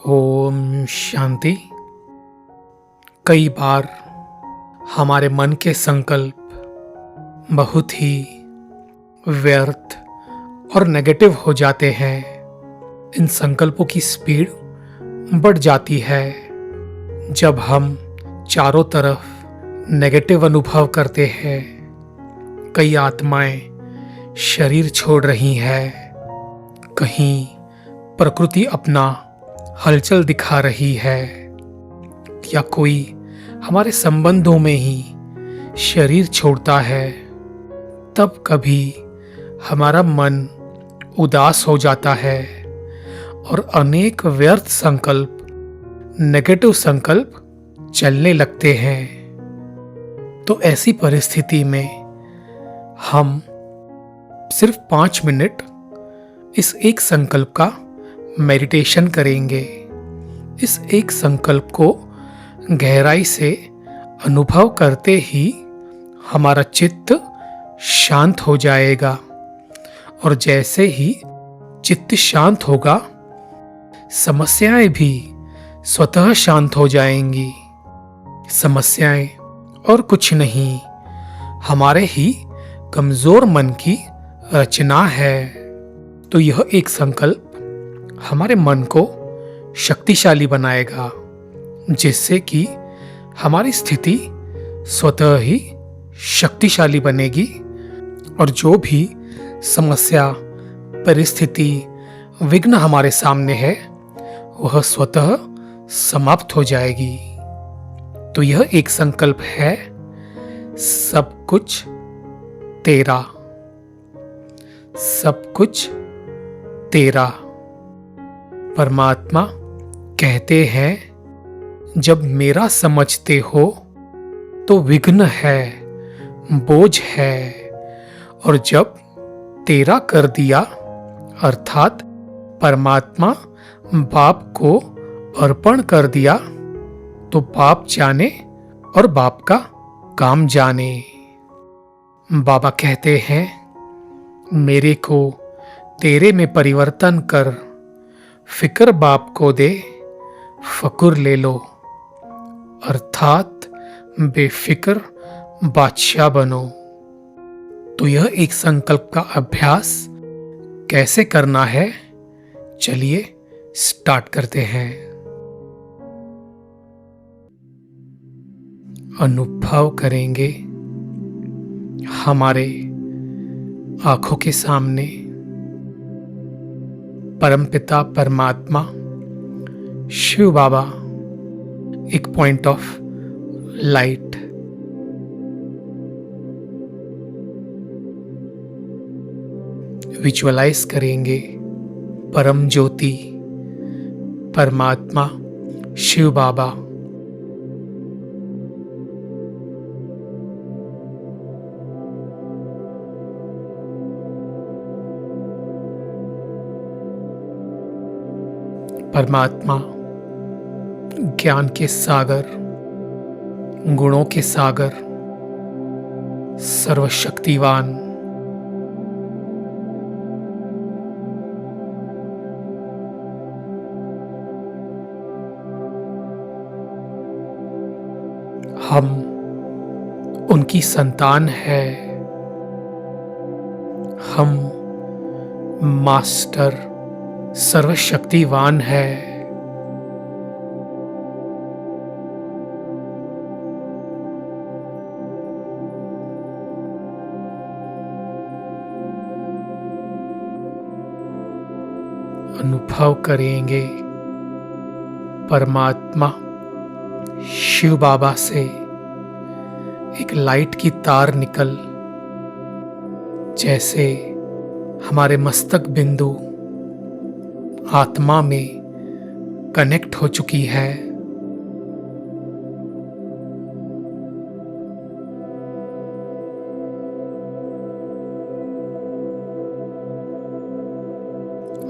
ओम शांति। कई बार हमारे मन के संकल्प बहुत ही व्यर्थ और नेगेटिव हो जाते हैं। इन संकल्पों की स्पीड बढ़ जाती है जब हम चारों तरफ नेगेटिव अनुभव करते हैं। कई आत्माएं शरीर छोड़ रही हैं, कहीं प्रकृति अपना हलचल दिखा रही है, या कोई हमारे संबंधों में ही शरीर छोड़ता है। तब कभी हमारा मन उदास हो जाता है और अनेक व्यर्थ संकल्प, नेगेटिव संकल्प चलने लगते हैं। तो ऐसी परिस्थिति में हम सिर्फ 5 मिनट इस एक संकल्प का मेडिटेशन करेंगे। इस एक संकल्प को गहराई से अनुभव करते ही हमारा चित्त शांत हो जाएगा, और जैसे ही चित्त शांत होगा, समस्याएं भी स्वतः शांत हो जाएंगी। समस्याएं और कुछ नहीं, हमारे ही कमजोर मन की रचना है। तो यह एक संकल्प हमारे मन को शक्तिशाली बनाएगा, जिससे कि हमारी स्थिति स्वतः ही शक्तिशाली बनेगी, और जो भी समस्या, परिस्थिति, विघ्न हमारे सामने है, वह स्वतः समाप्त हो जाएगी। तो यह एक संकल्प है, सब कुछ तेरा, सब कुछ तेरा। परमात्मा कहते हैं, जब मेरा समझते हो तो विघ्न है, बोझ है, और जब तेरा कर दिया, अर्थात परमात्मा बाप को अर्पण कर दिया, तो बाप जाने और बाप का काम जाने। बाबा कहते हैं, मेरे को तेरे में परिवर्तन कर, फिक्र बाप को दे, फकुर ले लो, अर्थात बेफिक्र बादशाह बनो। तो यह एक संकल्प का अभ्यास कैसे करना है, चलिए स्टार्ट करते हैं। अनुभव करेंगे हमारे आंखों के सामने परमपिता परमात्मा शिव बाबा एक पॉइंट ऑफ लाइट, विजुअलाइज करेंगे परम ज्योति परमात्मा शिव बाबा। परमात्मा ज्ञान के सागर, गुणों के सागर, सर्वशक्तिवान, हम उनकी संतान है। हम मास्टर सर्वशक्तिवान है। अनुभव करेंगे परमात्मा शिव बाबा से एक लाइट की तार निकल, जैसे हमारे मस्तक बिंदु आत्मा में कनेक्ट हो चुकी है,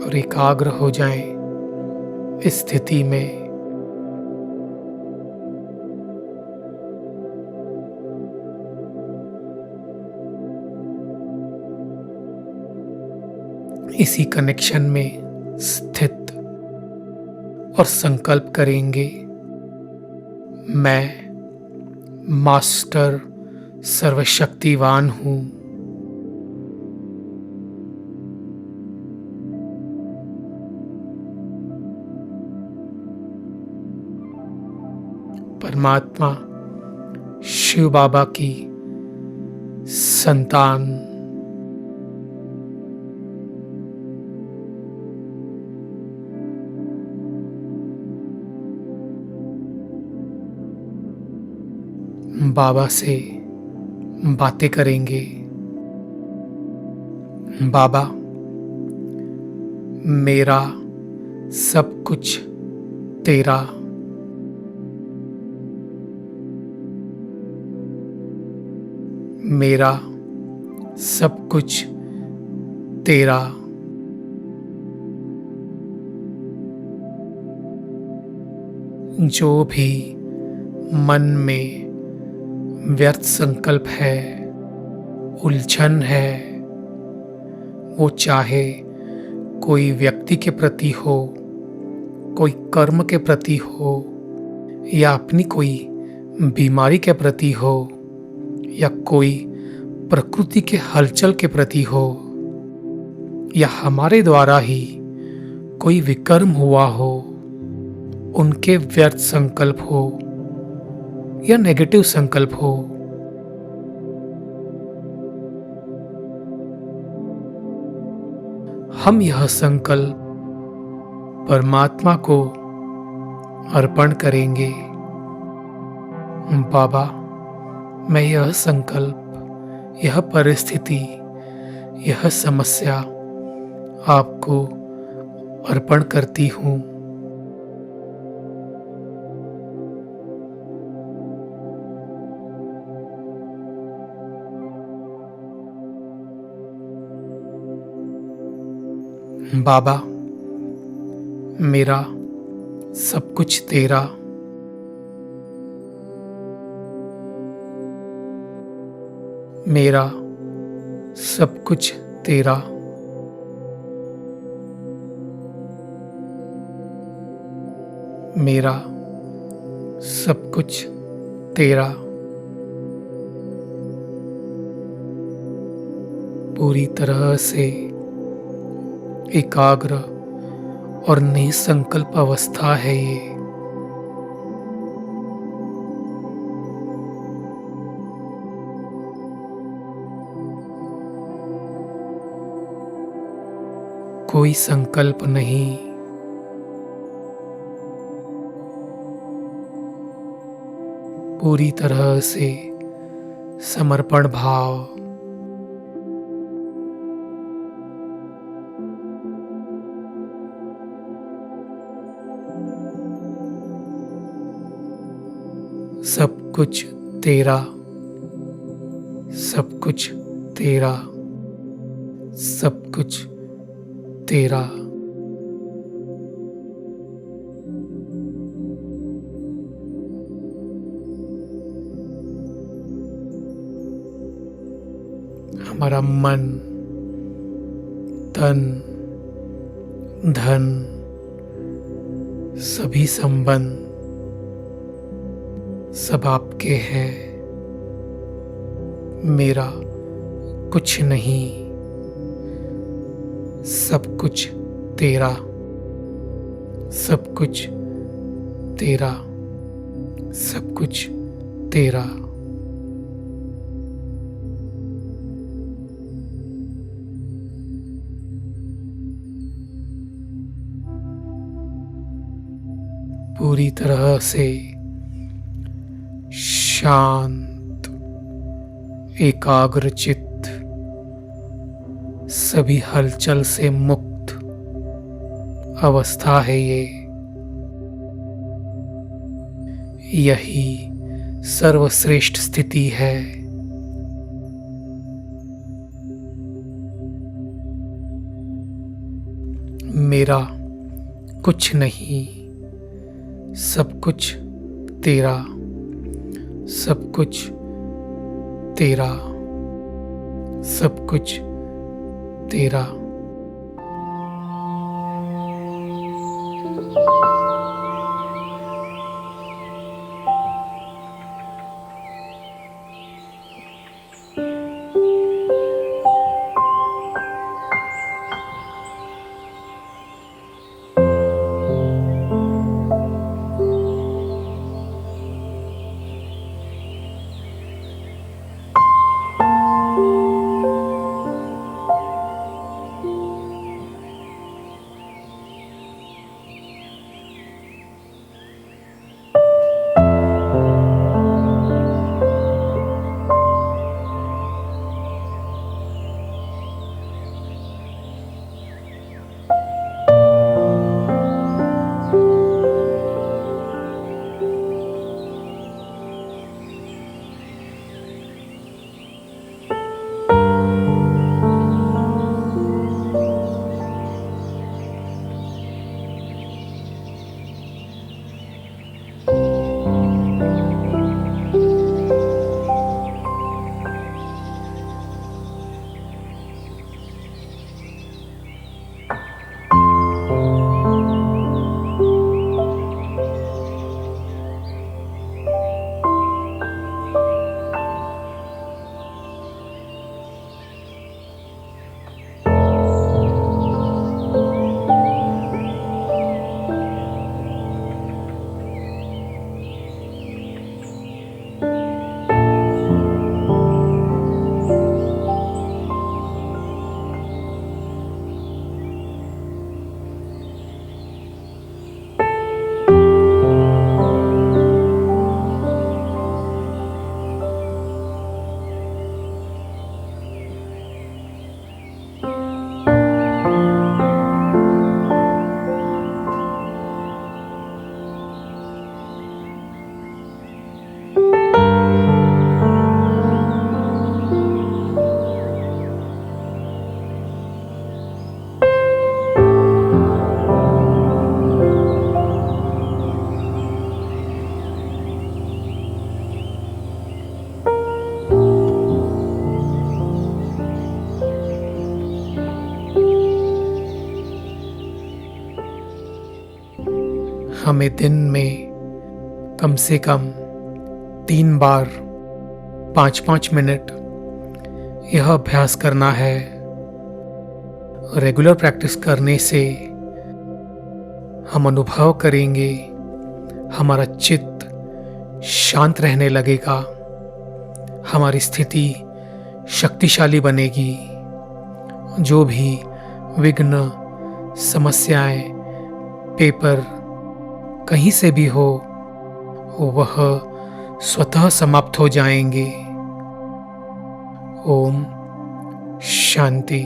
और एकाग्र हो जाएं इस स्थिति में। इसी कनेक्शन में स्थित और संकल्प करेंगे, मैं मास्टर सर्वशक्तिवान हूँ। परमात्मा शिव बाबा की संतान, बाबा से बातें करेंगे। बाबा, मेरा सब कुछ तेरा, मेरा सब कुछ तेरा, जो भी मन में व्यर्थ संकल्प है, उलझन है, वो चाहे कोई व्यक्ति के प्रति हो, कोई कर्म के प्रति हो, या अपनी कोई बीमारी के प्रति हो, या कोई प्रकृति के हलचल के प्रति हो, या हमारे द्वारा ही कोई विकर्म हुआ हो, उनके व्यर्थ संकल्प हो या नेगेटिव संकल्प हो, हम यह संकल्प परमात्मा को अर्पण करेंगे। बाबा, मैं यह संकल्प, यह परिस्थिति, यह समस्या आपको अर्पण करती हूँ। बाबा, मेरा सब कुछ तेरा, मेरा सब कुछ तेरा, मेरा सब कुछ तेरा, पूरी तरह से एकाग्र और निसंकल्प अवस्था है ये। कोई संकल्प नहीं, पूरी तरह से समर्पण भाव। सब कुछ तेरा, सब कुछ तेरा, सब कुछ तेरा। हमारा मन, तन, धन, सभी संबंध सब आपके हैं। मेरा कुछ नहीं, सब कुछ तेरा, सब कुछ तेरा, सब कुछ तेरा। पूरी तरह से शांत, एकाग्रचित्त, सभी हलचल से मुक्त अवस्था है ये। यही सर्वश्रेष्ठ स्थिति है। मेरा कुछ नहीं, सब कुछ तेरा, सब कुछ तेरा, सब कुछ तेरा। हमें दिन में कम से कम 3 बार 5-5 मिनट यह अभ्यास करना है। रेगुलर प्रैक्टिस करने से हम अनुभव करेंगे, हमारा चित्त शांत रहने लगेगा, हमारी स्थिति शक्तिशाली बनेगी। जो भी विघ्न, समस्याएं पेपर कहीं से भी हो, वह स्वतः समाप्त हो जाएंगे। ओम शांति।